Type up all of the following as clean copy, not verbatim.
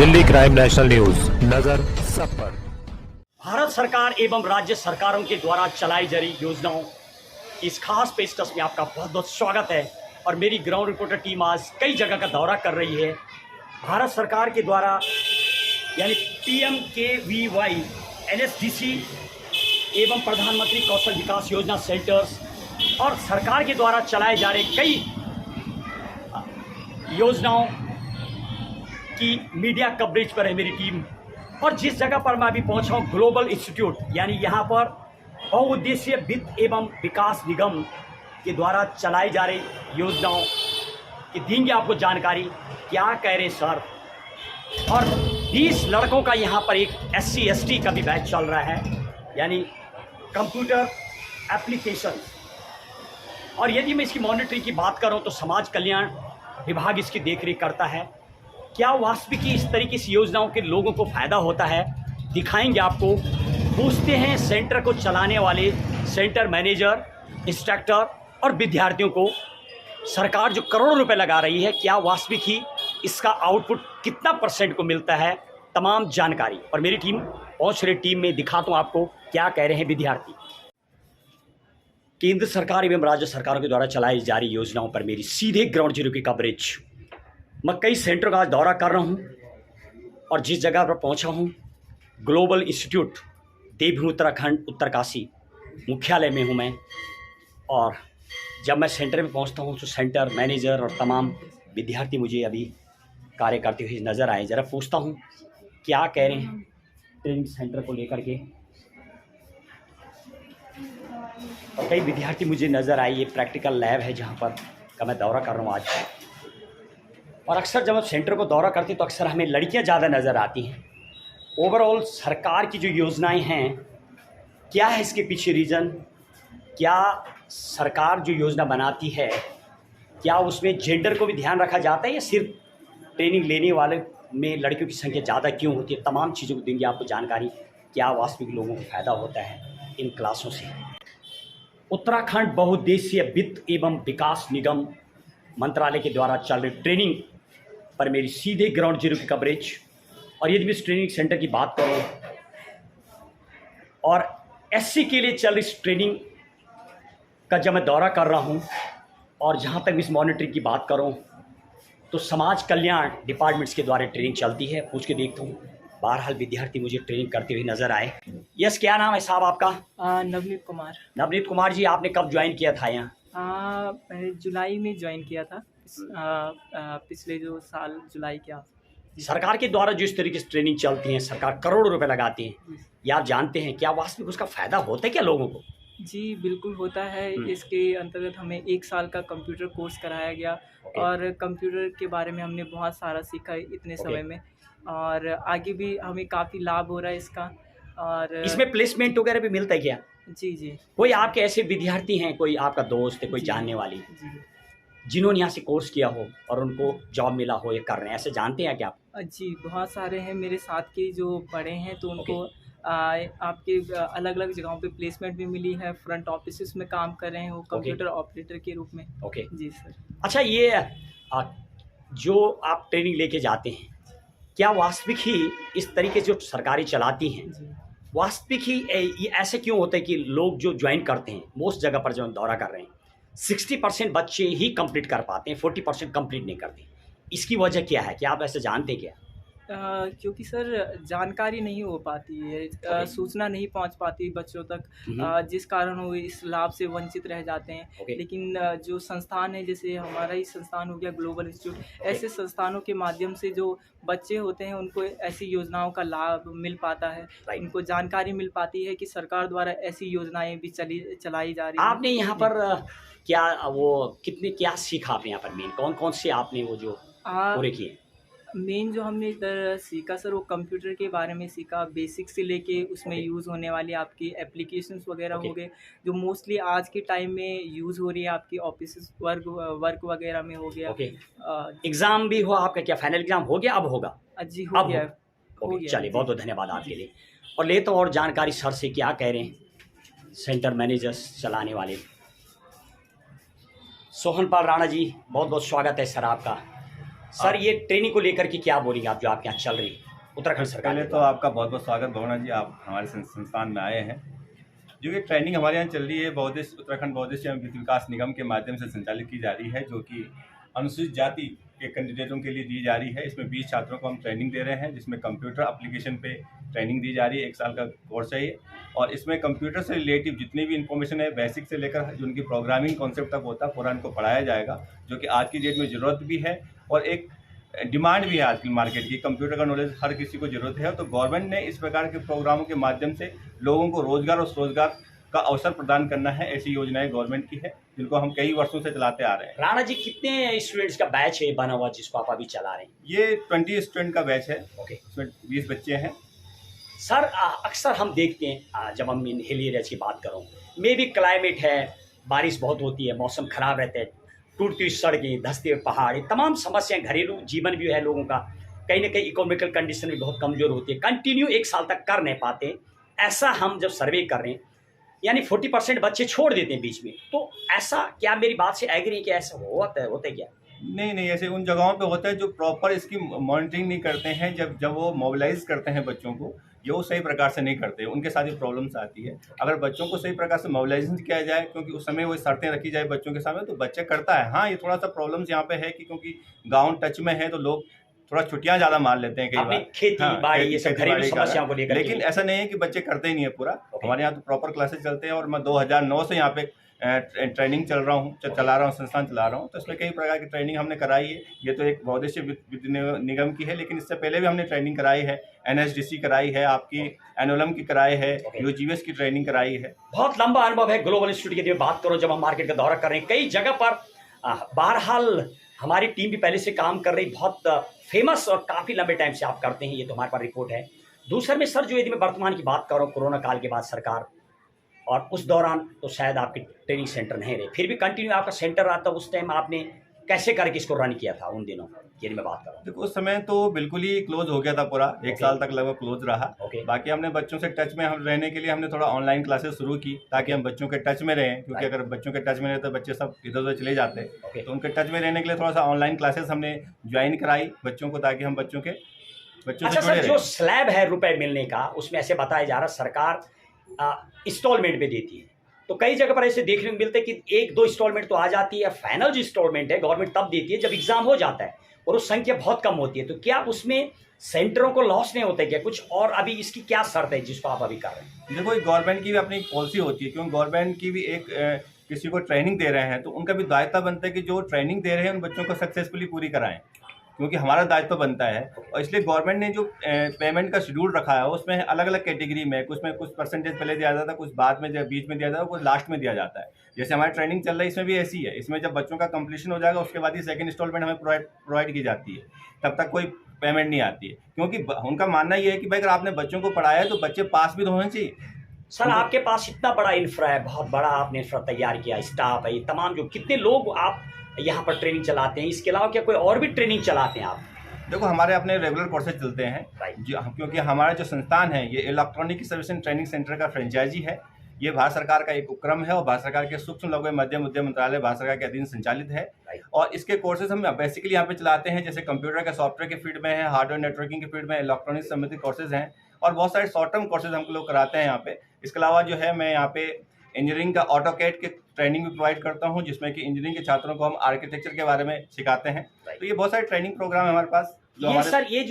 Delhi crime national news, नजर सब पर। भारत सरकार एवं राज्य सरकारों के द्वारा चलाई जा रही योजनाओं की इस खास पेशकश में आपका बहुत बहुत स्वागत है। और मेरी ग्राउंड रिपोर्टर टीम आज कई जगह का दौरा कर रही है। भारत सरकार के द्वारा यानी PMKVY, NSDC एवं प्रधानमंत्री कौशल विकास योजना सेंटर्स और सरकार के द्वारा चलाए जा रहे कई योजनाओं की मीडिया कवरेज पर है मेरी टीम। और जिस जगह पर मैं अभी पहुंचा हूं, ग्लोबल इंस्टीट्यूट, यानी यहां पर बहुउद्देशीय वित्त एवं विकास निगम के द्वारा चलाई जा रही योजनाओं की देंगे आपको जानकारी। क्या कह रहे सर। और 20 लड़कों का यहां पर एक SC ST का भी बैच चल रहा है, यानी कंप्यूटर एप्लीकेशन। और यदि मैं इसकी मॉनिटरिंग की बात करूं तो समाज कल्याण विभाग इसकी देखरेख करता है। क्या वास्तविक इस तरीके से योजनाओं के लोगों को फ़ायदा होता है, दिखाएंगे आपको। पूछते हैं सेंटर को चलाने वाले सेंटर मैनेजर, इंस्ट्रक्टर और विद्यार्थियों को, सरकार जो करोड़ों रुपए लगा रही है, क्या वास्तविक ही इसका आउटपुट कितना % को मिलता है, तमाम जानकारी। और मेरी टीम पहुँच रही टीम में दिखाता हूँ आपको क्या कह रहे हैं विद्यार्थी। केंद्र सरकार एवं राज्य सरकारों के द्वारा चलाई जा रही योजनाओं पर मेरी सीधे ग्राउंड जीरो की कवरेज। मैं कई सेंटरों का दौरा कर रहा हूं और जिस जगह पर पहुंचा हूं, ग्लोबल इंस्टीट्यूट देवभूमि उत्तराखंड उत्तरकाशी मुख्यालय में हूं मैं। और जब मैं सेंटर में पहुंचता हूं तो सेंटर मैनेजर और तमाम विद्यार्थी मुझे अभी कार्य करते हुए नज़र आए। ज़रा पूछता हूं क्या कह रहे हैं ट्रेनिंग सेंटर को लेकर के। और कई विद्यार्थी मुझे नज़र आए। ये प्रैक्टिकल लैब है जहाँ पर का मैं दौरा कर रहा हूँ आज। और अक्सर जब हम सेंटर को दौरा करते हैं तो अक्सर हमें लड़कियां ज़्यादा नज़र आती हैं। ओवरऑल सरकार की जो योजनाएं हैं, क्या है इसके पीछे रीज़न, क्या सरकार जो योजना बनाती है क्या उसमें जेंडर को भी ध्यान रखा जाता है, या सिर्फ ट्रेनिंग लेने वाले में लड़कियों की संख्या ज़्यादा क्यों होती है, तमाम चीज़ों को देंगे आपको जानकारी। क्या वास्तविक लोगों को फ़ायदा होता है इन क्लासों से। उत्तराखंड बहुउद्देशीय वित्त एवं विकास निगम मंत्रालय के द्वारा चल रही ट्रेनिंग पर मेरी सीधे ग्राउंड जीरो की कवरेज। और यदि मैं इस ट्रेनिंग सेंटर की बात करूं और SC के लिए चल रही इस ट्रेनिंग का जब मैं दौरा कर रहा हूं और जहां तक इस मॉनिटरिंग की बात करूं तो समाज कल्याण डिपार्टमेंट्स के द्वारा ट्रेनिंग चलती है। पूछ के देखता हूं, बहरहाल विद्यार्थी मुझे ट्रेनिंग करते हुए नजर आए। यस, क्या नाम है साहब आपका? नवनीत कुमार। नवनीत कुमार जी, आपने कब ज्वाइन किया था यहाँ? मैंने जुलाई में ज्वाइन किया था, पिछले जो साल जुलाई के आस। सरकार के द्वारा जो इस तरीके से ट्रेनिंग चलती है, सरकार करोड़ों रुपए लगाती है, ये आप जानते हैं। क्या वास्तविक उसका फ़ायदा होता है क्या लोगों को? जी बिल्कुल होता है। इसके अंतर्गत हमें 1 साल का कंप्यूटर कोर्स कराया गया और कंप्यूटर के बारे में हमने बहुत सारा सीखा इतने समय में। और आगे भी हमें काफ़ी लाभ हो रहा है इसका। और इसमें प्लेसमेंट वगैरह भी मिलता है क्या? जी। कोई आपके ऐसे विद्यार्थी हैं, कोई आपका दोस्त है, कोई जानने वाली जी जिन्होंने यहाँ से कोर्स किया हो और उनको जॉब मिला हो, ये कर रहे हैं, ऐसे जानते हैं क्या आप? जी बहुत सारे हैं मेरे साथ के जो बड़े हैं, तो उनको आपके अलग अलग जगहों पे प्लेसमेंट भी मिली है। फ्रंट ऑफिस में काम कर रहे हैं वो कंप्यूटर ऑपरेटर के रूप में। जी सर। अच्छा, ये जो आप ट्रेनिंग लेके जाते हैं, क्या वास्तविक ही इस तरीके से जो सरकारी चलाती हैं, वास्तविक ही ये ऐसे क्यों होता है कि लोग जो ज्वाइन करते हैं, मोस्ट जगह पर जो हम दौरा कर रहे हैं, 60% बच्चे ही कंप्लीट कर पाते हैं, 40% कंप्लीट नहीं करते। इसकी वजह क्या है, क्या आप ऐसे जानते हैं क्या? क्योंकि सर जानकारी नहीं हो पाती है, सूचना नहीं पहुंच पाती बच्चों तक, जिस कारण वो इस लाभ से वंचित रह जाते हैं। लेकिन जो संस्थान है, जैसे हमारा ही संस्थान हो गया ग्लोबल इंस्टीट्यूट, ऐसे संस्थानों के माध्यम से जो बच्चे होते हैं उनको ऐसी योजनाओं का लाभ मिल पाता है, उनको जानकारी मिल पाती है कि सरकार द्वारा ऐसी योजनाएं भी चलाई जा रही है। आपने यहाँ पर क्या सीखा आपने यहाँ पर? मेन कौन कौन से आपने वो जो पूरे किए? मेन जो हमने इधर सीखा सर, वो कंप्यूटर के बारे में सीखा, बेसिक से लेके उसमें यूज़ होने वाली आपकी एप्लीकेशंस वगैरह हो गए, जो मोस्टली आज के टाइम में यूज़ हो रही है आपकी ऑफिस वर्क वगैरह में हो गया। एग्ज़ाम भी हुआ आपका? क्या फाइनल एग्ज़ाम हो गया, अब होगा? जी हो गया। चलिए, बहुत बहुत धन्यवाद आपके लिए। और ले तो और जानकारी सर से, क्या कह रहे हैं सेंटर मैनेजर्स चलाने वाले। सोहनपाल राणा जी, बहुत बहुत स्वागत है सर आपका। सर ये ट्रेनिंग को लेकर के क्या बोलेंगे आप, जो आपके यहाँ चल रही है उत्तराखंड सरकार? पहले तो आपका बहुत बहुत स्वागत भावना जी, आप हमारे संस्थान में आए हैं। जो ये ट्रेनिंग हमारे यहाँ चल रही है उत्तराखंड बहुउद्देशीय एवं वित्त विकास निगम के माध्यम से संचालित की जा रही है, जो कि अनुसूचित जाति के कैंडिडेटों के लिए दी जा रही है। इसमें 20 छात्रों को हम ट्रेनिंग दे रहे हैं, जिसमें कंप्यूटर एप्लीकेशन पे ट्रेनिंग दी जा रही है। 1 साल का कोर्स है ये, और इसमें कंप्यूटर से रिलेटिव जितनी भी इन्फॉर्मेशन है, बेसिक से लेकर जो उनकी प्रोग्रामिंग कॉन्सेप्ट तक होता है, पूरा इनको पढ़ाया जाएगा, जो कि आज की डेट में ज़रूरत भी है और एक डिमांड भी है आजकल मार्केट की। कंप्यूटर का नॉलेज हर किसी को ज़रूरत है, तो गवर्नमेंट ने इस प्रकार के प्रोग्रामों के माध्यम से लोगों को रोजगार और स्वरोजगार का अवसर प्रदान करना है। ऐसी योजनाएं गवर्नमेंट की है, जिनको हम कई वर्षों से चलाते आ रहे हैं। राणा जी, कितने स्टूडेंट्स का बैच है बना हुआ जिसको आप अभी चला रहे हैं? ये 20 स्टूडेंट का बैच है। ओके। इसमें 20 बच्चे हैं। सर अक्सर हम देखते हैं जब हम इन हिल एरियाज की बात करूँ, मे भी क्लाइमेट है, बारिश बहुत होती है, मौसम खराब रहता है, टूटती हुई सड़कें, धंसते हुए पहाड़, ये तमाम समस्याएं, घरेलू जीवन भी है लोगों का, कहीं ना कहीं इकोनॉमिकल कंडीशन भी बहुत कमज़ोर होती है, कंटिन्यू 1 साल तक कर नहीं पाते। ऐसा हम जब सर्वे कर रहे हैं, यानी 40% बच्चे छोड़ देते हैं बीच में, तो ऐसा क्या मेरी बात से एग्री है कि ऐसा होता है क्या? नहीं, ऐसे उन जगहों पे होता है जो प्रॉपर इसकी मॉनिटरिंग नहीं करते हैं। जब वो मोबिलाइज करते हैं बच्चों को, ये वो सही प्रकार से नहीं करते, उनके साथ ही प्रॉब्लम्स आती है। अगर बच्चों को सही प्रकार से मोबिलाइजेशन किया जाए, क्योंकि उस समय वो शर्तें रखी जाए बच्चों के सामने, तो बच्चा करता है। हाँ, ये थोड़ा सा प्रॉब्लम्स यहाँ पे है कि क्योंकि गाँव टच में है, तो लोग थोड़ा छुट्टियां ज़्यादा मार लेते हैं कई बार, खेती बाड़ी ये सब घरेलू समस्याओं को लेकर। लेकिन ऐसा नहीं है कि बच्चे करते ही नहीं है पूरा। हमारे यहाँ तो प्रॉपर क्लासेस चलते हैं, और मैं 2009 से यहाँ पे ट्रेनिंग चला रहा हूँ, संस्थान चला रहा हूँ। तो इसमें कई प्रकार की ट्रेनिंग हमने कराई है। ये तो एक बहुउद्देशीय वित्त निगम की है, लेकिन इससे पहले भी हमने ट्रेनिंग कराई है। NSDC कराई है, आपकी एनोलम की कराई है, UGS की ट्रेनिंग कराई है। बहुत लंबा अनुभव है ग्लोबल इंस्टीट्यूट की बात करो। जब हम मार्केट का दौरा कर रहे हैं कई जगह पर, बहरहाल हमारी टीम भी पहले से काम कर रही, बहुत फेमस और काफ़ी लंबे टाइम से आप करते हैं, ये तो हमारे पास रिपोर्ट है। दूसरे में सर, जो यदि मैं वर्तमान की बात करूँ, कोरोना काल के बाद सरकार, और उस दौरान तो शायद आपके ट्रेनिंग सेंटर नहीं रहे, फिर भी कंटिन्यू आपका सेंटर रहा था। उस टाइम आपने कैसे करके इसको रन किया था उन दिनों, यदि मैं बात करूँ? देखो, उस समय तो बिल्कुल ही क्लोज हो गया था पूरा, 1 साल तक लगभग क्लोज रहा। बाकी हमने बच्चों से टच में हम रहने के लिए हमने थोड़ा ऑनलाइन क्लासेस शुरू की, ताकि हम बच्चों के टच में रहें, क्योंकि अगर बच्चों के टच में रहे तो बच्चे सब इधर उधर चले जाते हैं। तो उनके टच में रहने के लिए थोड़ा सा ऑनलाइन क्लासेस हमने ज्वाइन कराई बच्चों को, ताकि हम बच्चों से अच्छा सर, जो स्लैब है रुपए मिलने का, उसमें ऐसे बताया जा रहा है सरकार इंस्टॉलमेंट पे देती है, तो कई जगह पर ऐसे देखने को मिलता है कि 1-2 इंस्टॉलमेंट तो आ जाती है। फाइनल जो इंस्टॉलमेंट है गवर्नमेंट तब देती है जब एग्जाम हो जाता है, और उस संख्या बहुत कम होती है। तो क्या उसमें सेंटरों को लॉस नहीं होता है क्या कुछ? और अभी इसकी क्या शर्त है जिसको आप अभी कर रहे हैं? देखो, गवर्नमेंट की भी अपनी पॉलिसी होती है, क्योंकि गवर्नमेंट की भी एक किसी को ट्रेनिंग दे रहे हैं, तो उनका भी दायित्व बनता है कि जो ट्रेनिंग दे रहे हैं उन बच्चों को सक्सेसफुली पूरी कराएं, क्योंकि हमारा दायित्व बनता है। और इसलिए गवर्नमेंट ने जो पेमेंट का शेड्यूल रखा है, उसमें अलग अलग कैटेगरी में कुछ परसेंटेज पहले दिया जाता है, कुछ बाद में, बीच में दिया जाता है, कुछ लास्ट में दिया जाता है। जैसे हमारी ट्रेनिंग चल रही है, इसमें भी ऐसी है। इसमें जब बच्चों का कंप्लीशन हो जाएगा, उसके बाद ही सेकंड इंस्टॉलमेंट हमें प्रोवाइड की जाती है। तब तक कोई पेमेंट नहीं आती है, क्योंकि उनका मानना ये है कि भाई अगर आपने बच्चों को पढ़ाया है तो बच्चे पास भी तो होने चाहिए। सर, आपके पास इतना बड़ा इंफ्रा है, बहुत बड़ा आपने इंफ्रा तैयार किया, स्टाफ है, तमाम जो कितने लोग आप यहाँ पर ट्रेनिंग चलाते हैं, इसके अलावा क्या कोई और भी ट्रेनिंग चलाते हैं आप? देखो, हमारे अपने रेगुलर कोर्सेज चलते हैं, क्योंकि हमारा जो संस्थान है ये electronic service and training centre का फ्रेंचाइजी है। ये भारत सरकार का एक उपक्रम है, और भारत सरकार के सूक्ष्म लघु मध्यम उद्यम मंत्रालय भारत सरकार के अधीन संचालित है। और इसके कोर्सेज हम बेसिकली यहाँ पे चलाते हैं, जैसे कंप्यूटर के सॉफ्टवेयर के फील्ड में है, हार्डवेयर नेटवर्किंग के फील्ड में, इलेक्ट्रॉनिक संबंधित कोर्सेज हैं, और बहुत सारे शॉर्ट टर्म कोर्सेज हम लोग कराते हैं यहाँ पे। इसके अलावा जो है, मैं यहाँ पे इंजीनियरिंग का ऑटोकैड के ट्रेनिंग भी प्रोवाइड करता हूँ, जिसमें कि इंजीनियरिंग के छात्रों को हम आर्किटेक्चर के बारे में सिखाते हैं। तो ये बहुत सारे ट्रेनिंग प्रोग्राम है हमारे पास। सर, ये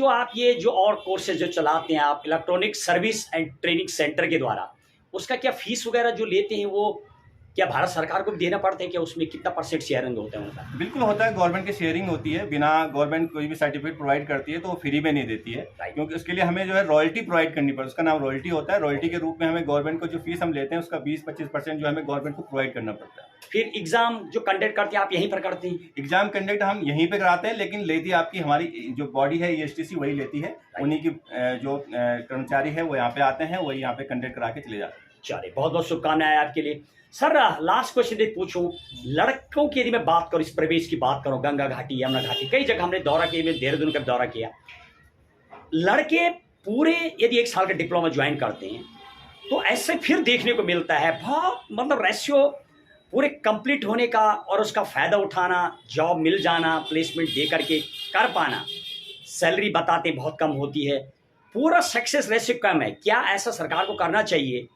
जो और कोर्सेज जो चलाते हैं आप electronic service and training centre के द्वारा, उसका क्या फीस वगैरह जो लेते हैं वो क्या भारत सरकार को भी देना पड़ता है? क्या उसमें कितना % शेयरिंग होता है उनका? बिल्कुल होता है, गवर्नमेंट की शेयरिंग होती है। बिना गवर्नमेंट कोई भी सर्टिफिकेट प्रोवाइड करती है तो वो फ्री में नहीं देती है, क्योंकि उसके लिए हमें जो है रॉयल्टी प्रोवाइड करनी पड़ती है। उसका नाम रॉयल्टी होता है। रॉयल्टी के रूप में हमें गवर्नमेंट को जो फीस हम लेते हैं, उसका 20-25% जो हमें गवर्नमेंट को प्रोवाइड करना पड़ता है। फिर एग्जाम जो कंडक्ट करते हैं आप यहीं पर करते हैं? एग्जाम कंडक्ट हम यहीं पे कराते हैं, लेकिन लेती आपकी हमारी जो बॉडी है ESTC वही लेती है। उन्हीं की जो कर्मचारी है वो यहाँ पे आते हैं, वही यहाँ पे कंडक्ट करा के चले जाते हैं। चलिए, बहुत बहुत शुभकामनाएं आपके लिए। सर, लास्ट क्वेश्चन पूछूं, लड़कों की यदि मैं बात करूं, इस प्रवेश की बात करूं, गंगा घाटी, यमुना घाटी, कई जगह हमने दौरा किया, मैं देहरादून का दौरा किया। लड़के पूरे यदि 1 साल का डिप्लोमा ज्वाइन करते हैं तो ऐसे फिर देखने को मिलता है बहुत, मतलब रेशियो पूरे कंप्लीट होने का और उसका फ़ायदा उठाना, जॉब मिल जाना, प्लेसमेंट दे करके कर पाना, सैलरी बताते बहुत कम होती है, पूरा सक्सेस रेशियो कम है। क्या ऐसा सरकार को करना चाहिए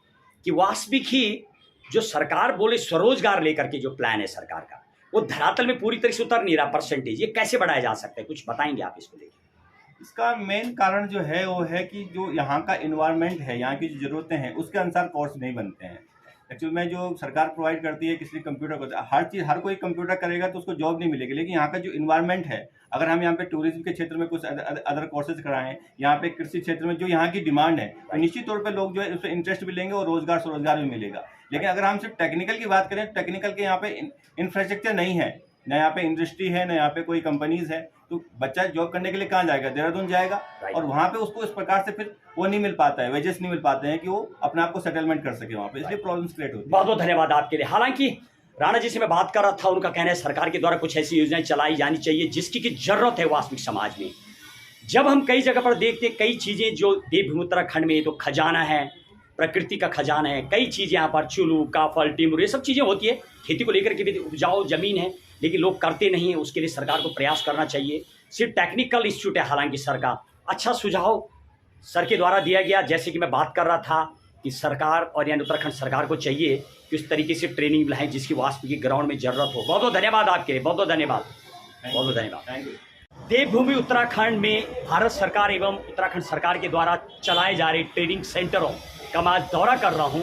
कि वास्तविक ही जो सरकार बोले स्वरोजगार लेकर के जो प्लान है सरकार का, वो धरातल में पूरी तरह से उतर नहीं रहा परसेंटेज, ये कैसे बढ़ाया जा सकता है? कुछ बताएंगे आप इसको लेकर? इसका मेन कारण जो है वो है कि जो यहाँ का इन्वायरमेंट है, यहाँ की जो ज़रूरतें हैं उसके अनुसार कोर्स नहीं बनते हैं। एक्चुअल में जो सरकार प्रोवाइड करती है, किसी कंप्यूटर को हर चीज़, हर कोई कंप्यूटर करेगा तो उसको जॉब नहीं मिलेगी, लेकिन यहाँ का जो इन्वायरमेंट है, अगर हम यहाँ पे टूरिज्म के क्षेत्र में कुछ अदर कोर्सेज कराएं, यहाँ पे कृषि क्षेत्र में जो यहाँ की डिमांड है, तो निश्चित तौर पे लोग जो है उससे इंटरेस्ट भी लेंगे और रोजगार भी मिलेगा। लेकिन अगर हम सिर्फ टेक्निकल की बात करें, टेक्निकल के यहाँ पे इंफ्रास्ट्रक्चर नहीं है, ना यहाँ पे इंडस्ट्री है, ना यहाँ पे कोई कंपनीज है, तो बच्चा जॉब करने के लिए कहाँ जाएगा? देहरादून जाएगा, और वहाँ पे उसको इस प्रकार से फिर वो नहीं मिल पाता है, वेजेस नहीं मिल पाते हैं कि वो अपने आप को सेटलमेंट कर सके वहाँ पे, इसलिए प्रॉब्लम्स क्रिएट होती है। बहुत बहुत धन्यवाद आपके लिए। हालांकि राणा जी से मैं बात कर रहा था, उनका कहना है सरकार के द्वारा कुछ ऐसी योजनाएं चलाई जानी चाहिए जिसकी की जरूरत है वास्तविक समाज में। जब हम कई जगह पर देखते हैं, कई चीज़ें जो देवभूमि उत्तराखंड में तो खजाना है, प्रकृति का खजाना है, कई चीज़ें यहाँ पर चुलू, काफल, टिमरू, ये सब चीज़ें होती है, खेती को लेकर के भी उपजाऊ जमीन है, लेकिन लोग करते नहीं है। उसके लिए सरकार को प्रयास करना चाहिए। सिर्फ टेक्निकल इंस्टीट्यूट है हालांकि सर का, अच्छा सुझाव सर के द्वारा दिया गया। जैसे कि मैं बात कर रहा था कि सरकार और यानी उत्तराखंड सरकार को चाहिए कि उस तरीके से ट्रेनिंग लाएं जिसकी वास्तविक ग्राउंड में ज़रूरत हो। बहुत बहुत धन्यवाद आपके लिए, बहुत बहुत धन्यवाद, बहुत बहुत धन्यवाद। Thank you. देवभूमि उत्तराखंड में भारत सरकार एवं उत्तराखंड सरकार के द्वारा चलाए जा रहे ट्रेनिंग सेंटरों का मैं आज दौरा कर रहा हूं,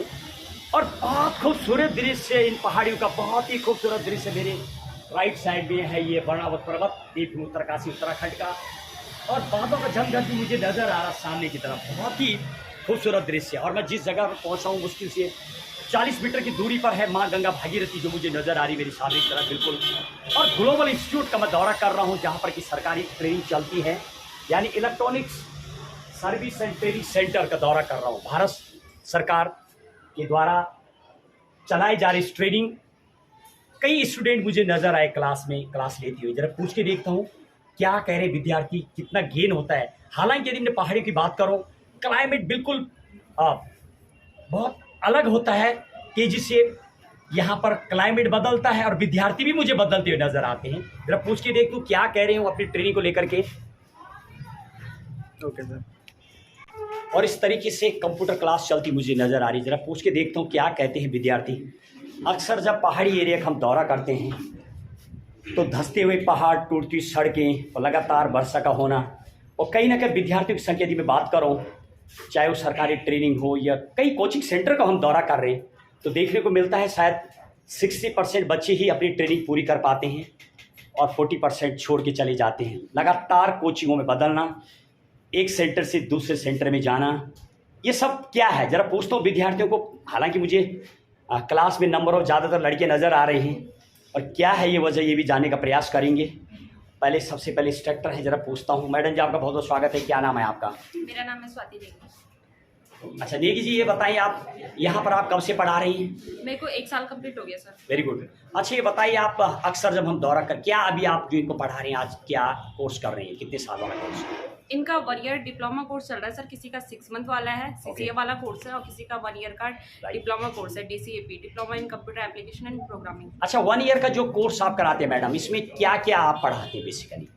और बहुत खूबसूरत दृश्य, इन पहाड़ियों का बहुत ही खूबसूरत दृश्य मेरे राइट साइड में है। ये वर्णावत पर्वत देवभूमि उत्तरकाशी उत्तराखंड का, और बादलों का झमझम भी मुझे नजर आ रहा सामने की तरफ, बहुत ही खूबसूरत दृश्य। और मैं जिस जगह पर पहुंचा हूँ मुश्किल से 40 मीटर की दूरी पर है माँ गंगा भागीरथी, जो मुझे नजर आ रही मेरी सामने की तरफ बिल्कुल। और ग्लोबल इंस्टीट्यूट का मैं दौरा कर रहा हूँ जहाँ पर कि सरकारी ट्रेनिंग चलती है, यानी electronics service and training centre का दौरा कर रहा हूँ। भारत सरकार के द्वारा चलाई जा रही इस ट्रेनिंग, कई स्टूडेंट मुझे नज़र आए क्लास में, क्लास लेती हुई। जरा पूछ के देखता हूँ क्या कह रहे विद्यार्थी, कितना गेन होता है। हालांकि यदि मैं पहाड़ियों की बात करूँ, क्लाइमेट बिल्कुल बहुत अलग होता है, तेजी से यहाँ पर क्लाइमेट बदलता है और विद्यार्थी भी मुझे बदलते हुए नजर आते हैं। जरा पूछ के देखता हूँ क्या कह रहे हो अपनी ट्रेनिंग को लेकर के। Okay sir. और इस तरीके से कंप्यूटर क्लास चलती मुझे नज़र आ रही है। ज़रा पूछ के देखता हूँ क्या कहते हैं विद्यार्थी। अक्सर जब पहाड़ी एरिया का हम दौरा करते हैं तो धंसते हुए पहाड़, टूटती सड़कें और लगातार वर्षा का होना, और कहीं ना कहीं विद्यार्थियों की संख्या यदि मैं बात करूँ, चाहे वो सरकारी ट्रेनिंग हो या कई कोचिंग सेंटर का हम दौरा कर रहे हैं, तो देखने को मिलता है शायद 60% बच्चे ही अपनी ट्रेनिंग पूरी कर पाते हैं और 40% छोड़ के चले जाते हैं। लगातार कोचिंगों में बदलना, एक सेंटर से दूसरे सेंटर में जाना, ये सब क्या है? ज़रा पूछता हूँ विद्यार्थियों को। हालांकि मुझे क्लास में नंबर ऑफ ज़्यादातर लड़के नज़र आ रहे हैं, और क्या है ये वजह, ये भी जानने का प्रयास करेंगे। पहले सबसे पहले इंस्ट्रक्टर हैं, ज़रा पूछता हूँ। मैडम जी आपका बहुत बहुत स्वागत है, क्या नाम है आपका? मेरा नाम है स्वाति नेगी। अच्छा नेगी जी, ये बताइए आप यहाँ पर आप कब से पढ़ा रही हैं? मेरे को 1 साल कंप्लीट हो गया सर। Very good. अच्छा ये बताइए आप, अक्सर जब हम दौरा कर, क्या अभी आप जो इनको पढ़ा रहे हैं आज क्या कोर्स कर रहे हैं, कितने साल वाला कोर्स? इनका 1 ईयर डिप्लोमा कोर्स चल रहा है सर। किसी का 6 मंथ वाला है, CCA वाला कोर्स है, और किसी का 1 ईयर का डिप्लोमा कोर्स है, DCAP, diploma in computer application and programming. अच्छा 1 ईयर का जो कोर्स आप कराते हैं मैडम, इसमें क्या क्या आप पढ़ाते हैं बेसिकली?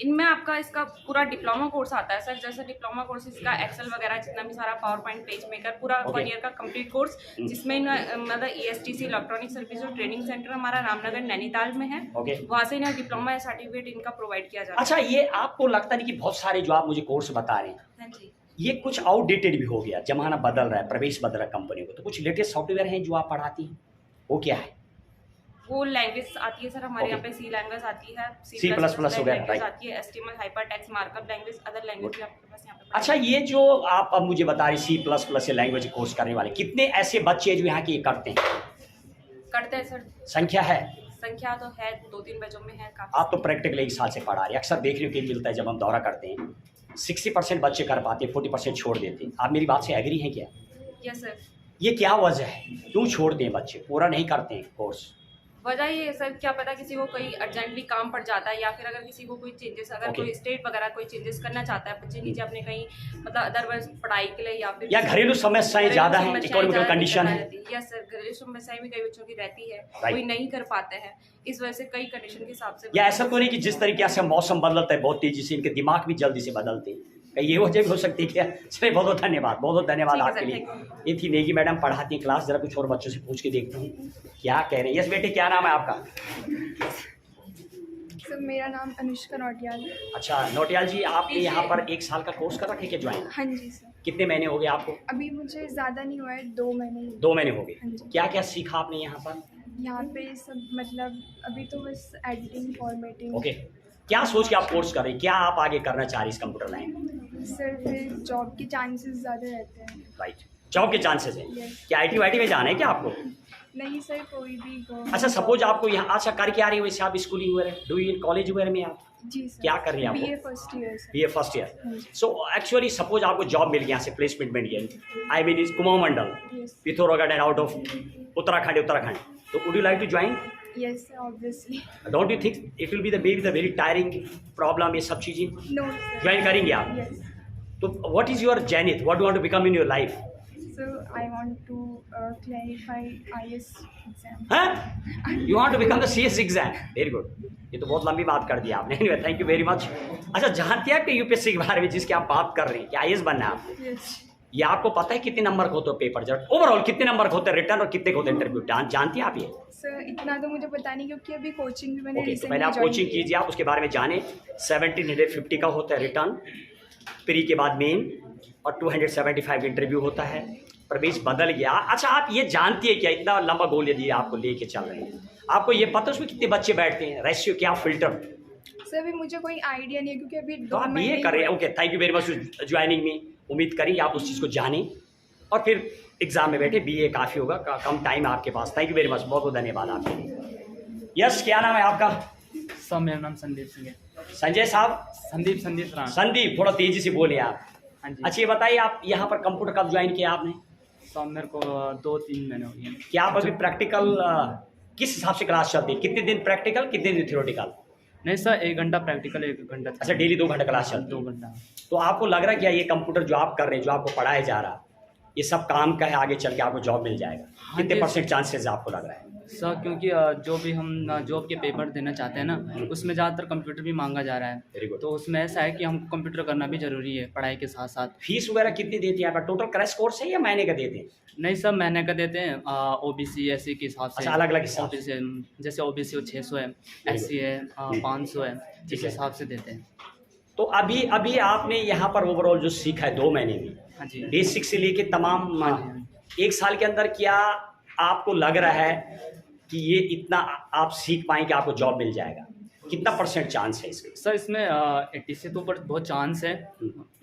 इनमें आपका इसका पूरा डिप्लोमा कोर्स आता है सर। जैसे डिप्लोमा कोर्स इसका एक्सेल वगैरह जितना भी सारा पावर पॉइंट, पेज मेकर, पूरा 1 ईयर का कंप्लीट कोर्स, जिसमें मतलब ESTC इलेक्ट्रॉनिक सर्विस जो ट्रेनिंग सेंटर हमारा रामनगर नैनीताल में है, वहाँ से इन्हें डिप्लोमा सर्टिफिकेट इनका प्रोवाइड किया जाता है। अच्छा ये आपको लगता नहीं कि बहुत सारे जो आप मुझे कोर्स बता रहे हैं, हाँ जी, ये कुछ आउटडेटेड भी हो गया, जमाना बदल रहा है, प्रवेश बदल रहा है कंपनी को, तो कुछ लेटेस्ट सॉफ्टवेयर हैं जो आप पढ़ाती हैं, वो क्या है? वो लैंग्वेज आती है सर हमारे यहाँ पे, C लैंग्वेज आती है, C++ लैंग्वेज वगैरह आती है, HTML, hypertext, markup language, other language भी आपके पास यहाँ पे। अच्छा ये जो आप अब मुझे बता रही C++ या लैंग्वेज कोर्स करने वाले, कितने ऐसे बच्चे हैं जो यहाँ के ये करते हैं? करते हैं सर, संख्या है? संख्या तो है, 2-3 बैचों में है काफी। आप तो प्रैक्टिकल 1 साल से पढ़ा रहे हैं, अक्सर देखने को मिलता है जब हम दौरा करते हैं 60% बच्चे कर पाते हैं, 40% छोड़ देते हैं। आप मेरी बात से एग्री हैं क्या? Yes sir. ये क्या वजह है, क्यों छोड़ते हैं बच्चे, पूरा नहीं करते हैं कोर्स? वजह ये है सर, क्या पता किसी को कोई अर्जेंटली काम पड़ जाता है, या फिर अगर किसी को कोई चेंजेस, अगर कोई स्टेट वगैरह कोई चेंजेस करना चाहता है बच्चे नीचे अपने कहीं, मतलब अदरवाइज पढ़ाई के लिए, या फिर घरेलू समस्याएं ज़्यादा हैं, इकोनॉमिकल कंडीशन है। यस सर, घरेलू समस्याएं भी कई बच्चों की रहती है, कोई नहीं कर पाते हैं, इस वजह से कई कंडीशन के हिसाब से। या ऐसा तो नहीं कि जिस तरीके से मौसम बदलता है बहुत तेजी से, इनके दिमाग भी जल्दी से बदलते हैं, कहीं ये वजह भी हो सकती है क्या? चलिए बहुत बहुत धन्यवाद, बहुत बहुत धन्यवाद आपके लिए। ये थी नेगी मैडम, पढ़ाती हैं क्लास। जरा कुछ और बच्चों से पूछ के देखता हूँ क्या कह रहे हैं। यस बेटे, क्या नाम है आपका? सर मेरा नाम अनुष्का नौटियाल है। अच्छा नौटियाल जी, आपने यहाँ पर 1 साल का कोर्स कर रखे क्या ज्वाइन? हाँ जी सर। कितने महीने हो गए आपको? अभी मुझे ज़्यादा नहीं हुआ है, 2 महीने। 2 महीने हो हाँ गए। जी। क्या क्या सीखा आपने यहाँ पर? यहाँ पे सब मतलब अभी तो बस एडिटिंग फॉर्मेटिंग। ओके, क्या सोच के आप कोर्स कर रहे हैं? क्या आप आगे करना चाह रही हैं इस कंप्यूटर लाइन? सर फिर जॉब के चांसेस ज़्यादा रहते हैं। राइट, जॉब के चांसेस हैं। क्या IT वाईटी में जाना है क्या आपको? नहीं सर, कोई भी अच्छा सपोज आपको यहाँ अच्छा करके आ रही है, वैसे आप स्कूलिंग वगैरह डू इन कॉलेज वगैरह में आप जी सर। क्या कर रही हैं आप? BA first year sir. BA first year. So actually suppose आपको जॉब मिल गया, यहाँ से प्लेसमेंट मिल गया, I mean is Kumaon Mandal, yes Pithoragarh and out of Uttarakhand, तो would you like to join? Yes sir, obviously. Don't you think it will be the very tiring problem, ये सब चीज़ें नो सर। ज्वाइन करेंगे आप? यस। तो what is your zenith, what you want to become in your life? So I want to clarify IS exam. हाँ, you want to become the CS exam. Very good, ये तो बहुत लंबी बात कर दी आपने। Thank you very much. अच्छा, जानते हैं कि UPSC के बारे में जिसके आप बात कर रहे हैं, क्या IS बनना है आपको? Yes. ये आपको पता है कितने नंबर का होते हैं पेपर? जरा ओवरऑल कितने नंबर का होते हैं रिटर्न और कितने का होते हैं इंटरव्यू? जानती हैं आप ये? सर इतना तो मुझे पता नहीं, क्योंकि अभी कोचिंग भी मैंने ओके, तो recently पहले आप join कोचिंग की है। कीजिए, आप उसके बारे में जाने। 1750 का होता है रिटर्न, प्री के बाद मेन, और 275 इंटरव्यू होता है। प्रवेश बदल गया। अच्छा, आप ये जानती है क्या, इतना लंबा गोल यदि आपको लेके चल रहे हैं, आपको ये पता है उसमें कितने बच्चे बैठते हैं, रेशियो क्या, फिल्टर? सर अभी मुझे कोई आइडिया नहीं है, क्योंकि अभी तो 2 आप महीने ये कर रहे हैं। Okay, thank you very much joining में। उम्मीद करेंगे आप उस चीज़ को जानें और फिर एग्जाम में बैठे। BA काफ़ी होगा, कम टाइम आपके पास। थैंक यू वेरी मच, बहुत बहुत धन्यवाद आपके लिए। यस, क्या नाम है आपका? सर मेरा नाम संदीप सिंह है। संजय साहब? संदीप राणा। संदीप, थोड़ा तेजी से बोले आप। हाँ जी। अच्छा, ये बताइए आप यहाँ पर कंप्यूटर कब ज्वाइन किया आपने? सर मेरे को 2-3 महीने हो गए। क्या आप अभी प्रैक्टिकल किस हिसाब से क्लास चलती है? कितने दिन प्रैक्टिकल, कितने दिन थ्योरेटिकल? नहीं सर, 1 घंटा प्रैक्टिकल, 1 घंटा। अच्छा, डेली 2 घंटा क्लास चलती 2 है। घंटा। तो आपको लग रहा है क्या ये कंप्यूटर जो आप कर रहे हैं, जो आपको पढ़ाया जा रहा है, ये सब काम का है, आगे चल के आपको जॉब मिल जाएगा? कितने % चांसेस आपको लग रहा है? सर क्योंकि जो भी हम जॉब के पेपर देना चाहते हैं ना, उसमें ज़्यादातर कंप्यूटर भी मांगा जा रहा Very है, good. तो उसमें ऐसा है कि हमको कंप्यूटर करना भी ज़रूरी है पढ़ाई के साथ साथ। फीस वगैरह कितनी देती है आप? टोटल क्रैश कोर्स है या महीने का देते हैं? नहीं सर, महीने का देते हैं। OBC SC के हिसाब से। अच्छा, अलग-अलग हिसाब से। OBC जैसे OBC 600 है, SC है 500 है, ठीक इस है। हिसाब से देते हैं। तो अभी आपने यहाँ पर ओवरऑल जो सीखा है 2 महीने में, हाँ जी। बेसिक से लेके तमाम हाँ जी। 1 साल के अंदर, क्या आपको लग रहा है कि ये इतना आप सीख पाएंगे, आपको जॉब मिल जाएगा? कितना % चांस है इसका? सर इसमें 80 से तो ऊपर बहुत चांस है।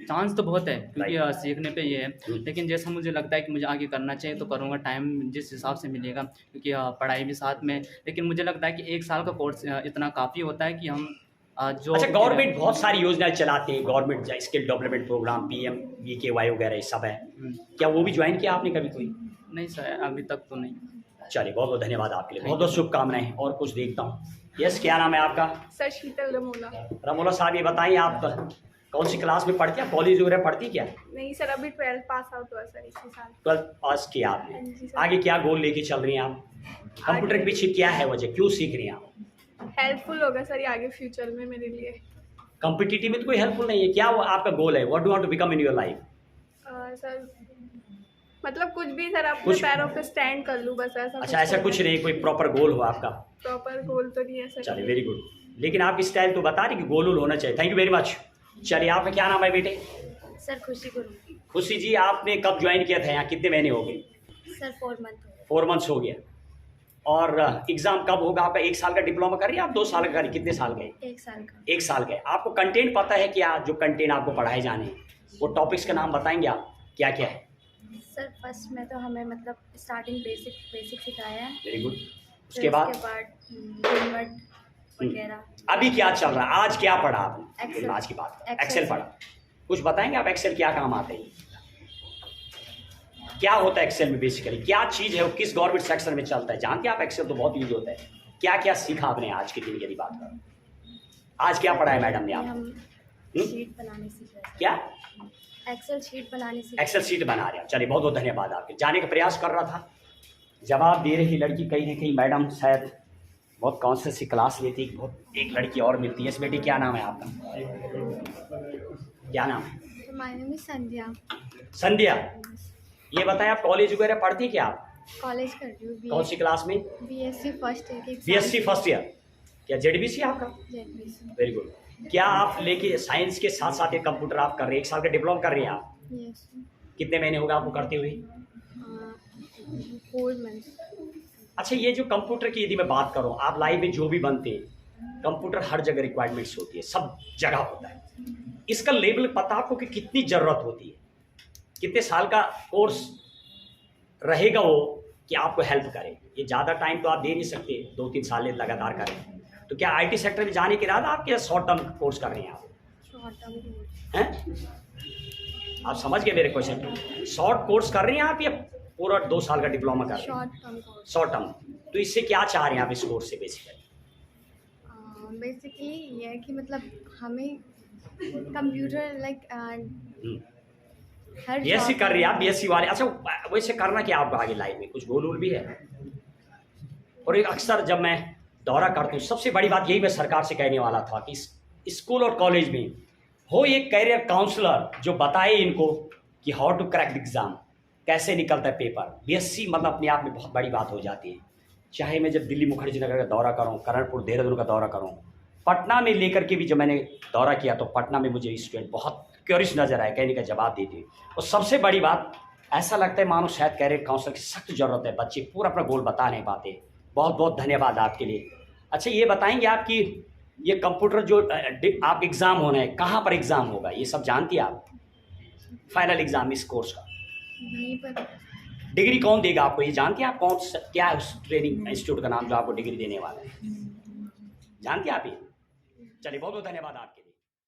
चांस तो बहुत है, क्योंकि सीखने पे ये है। लेकिन जैसा मुझे लगता है कि मुझे आगे करना चाहिए तो करूँगा, टाइम जिस हिसाब से मिलेगा, क्योंकि पढ़ाई भी साथ में। लेकिन मुझे लगता है कि 1 साल का कोर्स इतना काफ़ी होता है कि हम जो। अच्छा, गवर्नमेंट बहुत सारी योजनाएं चलाते हैं, government skill development program, PMVKY वगैरह ये सब है, क्या वो भी ज्वाइन किया आपने कभी कोई? नहीं सर, अभी तक तो नहीं। चलिए, बहुत बहुत धन्यवाद आपके लिए, बहुत बहुत शुभकामनाएं। और कुछ देखता हूँ। यस, क्या नाम है आपका? सर शीतल रमोला। रमोला साहब, ये बताइए आप कौन सी क्लास में पढ़ती हैं? कॉलेज वगैरह पढ़ती क्या? नहीं सर, अभी 12th पास आउट हुआ सर इसी साल। 12th पास किया हाँ आपने। जी सर। आगे क्या गोल लेके चल रही हैं आप? कंप्यूटर के पीछे क्या है वजह, क्यों सीख रही हैं आप? हेल्पफुल होगा सर ये आगे फ्यूचर में मेरे लिए। कॉम्पिटिटिव में तो कोई हेल्पफुल नहीं है। क्या वो आपका गोल है? What do want to become in your life? Sir मतलब कुछ भी सर, अपने कुछ- पैरों पे स्टैंड कर लूँ बस, ऐसा। अच्छा, ऐसा कुछ नहीं, कोई प्रॉपर गोल हो आपका? प्रॉपर गोल तो नहीं है सर। चलिए, वेरी गुड। लेकिन आपकी स्टाइल तो बता रही कि गोल होना चाहिए। Thank you very much. चलिए, आपका क्या नाम है बेटे? सर खुशी गुरु। खुशी जी, आपने कब ज्वाइन किया था यहाँ? कितने महीने हो गए? Sir 4 month. 4 मंथ्स हो गया। और एग्ज़ाम कब होगा आपका? 1 साल का डिप्लोमा कर रही है आप? 2 साल का कर रही? कितने साल गए? 1 साल का। 1 साल गए। आपको कंटेंट पता है क्या? जो कंटेंट आपको पढ़ाए जाने हैं, वो टॉपिक्स का नाम बताएंगे आप, क्या क्या है? सर फर्स्ट में तो हमें मतलब स्टार्टिंग बेसिक सिखाया है। Very good. फिर उसके बाद यूनिट वगैरह। अभी क्या चल रहा है? आज क्या पढ़ा आपने? Excel। आज की बात, Excel। एक्सेल पढ़ा। कुछ बताएंगे आप, एक्सेल क्या काम आता है? क्या होता है एक्सेल में बेसिकली? क्या चीज़ है वो? किस गवर्नमेंट सेक्शन में चलता है? जानते हैं आप? एक्सेल तो बहुत यूज होता है। क्या क्या सीखा आपने आज के दिन की यदि बात करें? आज क्या पढ़ा है मैडम ने आपको? हम शीट बनाने सीख रहे क्या? थे, एक्सेल शीट बनाने सीख एक्सेल शीट बना रहे हैं। चलिए बहुत बहुत धन्यवाद आपके। जाने का प्रयास कर रहा था, जवाब दे रही लड़की कहीं ना कहीं मैडम शायद बहुत कॉन्शियस सी क्लास लेती, बहुत एक लड़की और मिलती है। इस बेटी क्या नाम है आपका? क्या नाम है? तो माय नेम इज संध्या। संध्या, ये बताएं आप कॉलेज वगैरह पढ़ती क्या आप? कॉलेज कर रही हूँ, कौन सी क्लास में? बीएससी फर्स्ट ईयर के बीएससी फर्स्ट ईयर। क्या जेडबीसी आपका? जेडबीसी। Very good. क्या आप लेके साइंस के साथ साथ ये कंप्यूटर आप कर रहे हैं? 1 साल का डिप्लोमा कर रही हैं आप? यस। कितने महीने होगा आपको करते हुए? 4 मंथ्स। अच्छा, ये जो कंप्यूटर की यदि मैं बात करूँ, आप लाइव में जो भी बनते हैं, कंप्यूटर हर जगह रिक्वायरमेंट्स होती है, सब जगह होता है। इसका लेवल पता आपको कि कितनी ज़रूरत होती है? कितने साल का कोर्स रहेगा वो कि आपको हेल्प करे? ये ज़्यादा टाइम तो आप दे नहीं सकते, 2-3 साल लगातार करें। तो क्या आईटी सेक्टर में जाने के बाद आप क्या शॉर्ट टर्म कोर्स कर रहे हैं आप? Short term course. हैं? आप समझ गए मेरे क्वेश्चन? शॉर्ट कोर्स कर रही हैं आप या पूरा 2 साल का डिप्लोमा कर रहे हैं? Short term course. Short term. तो इससे क्या चाह रहे हैं आप इस कोर्स से बेसिकली? बेसिकली ये है कि मतलब हमें कंप्यूटर लाइक हर बीएससी job कर रही है आप, बीएससी वाले। अच्छा, वैसे करना क्या आपको आगे लाइफ में? कुछ गोल वोल भी है? और एक अक्सर जब मैं दौरा करता हूँ, सबसे बड़ी बात यही मैं सरकार से कहने वाला था कि स्कूल और कॉलेज में हो एक कैरियर काउंसलर जो बताए इनको कि how to crack the exam, कैसे निकलता है पेपर। बीएससी मतलब अपने आप में बहुत बड़ी बात हो जाती है। चाहे मैं जब दिल्ली मुखर्जी नगर का दौरा करूँ, करणपुर देहरादून का दौरा करूँ, पटना में लेकर के भी जब मैंने दौरा किया तो पटना में मुझे स्टूडेंट बहुत क्यूरियस नज़र आए, कहने का जवाब देते। और सबसे बड़ी बात ऐसा लगता है मानो शायद कैरियर काउंसलर की सख्त ज़रूरत है, बच्चे पूरा अपना गोल बता नहीं पाते। बहुत बहुत धन्यवाद आपके लिए। अच्छा, ये बताएंगे आपकी ये कंप्यूटर जो आप एग्ज़ाम होना है, कहाँ पर एग्ज़ाम होगा ये सब जानती है आप? फाइनल एग्ज़ाम इस कोर्स का नहीं पता। डिग्री कौन देगा आपको, ये जानती हैं आप? कौन क्या है उस ट्रेनिंग इंस्टीट्यूट का नाम जो आपको डिग्री देने वाला है? जानती हैं आप ये? चलिए बहुत बहुत धन्यवाद आपके।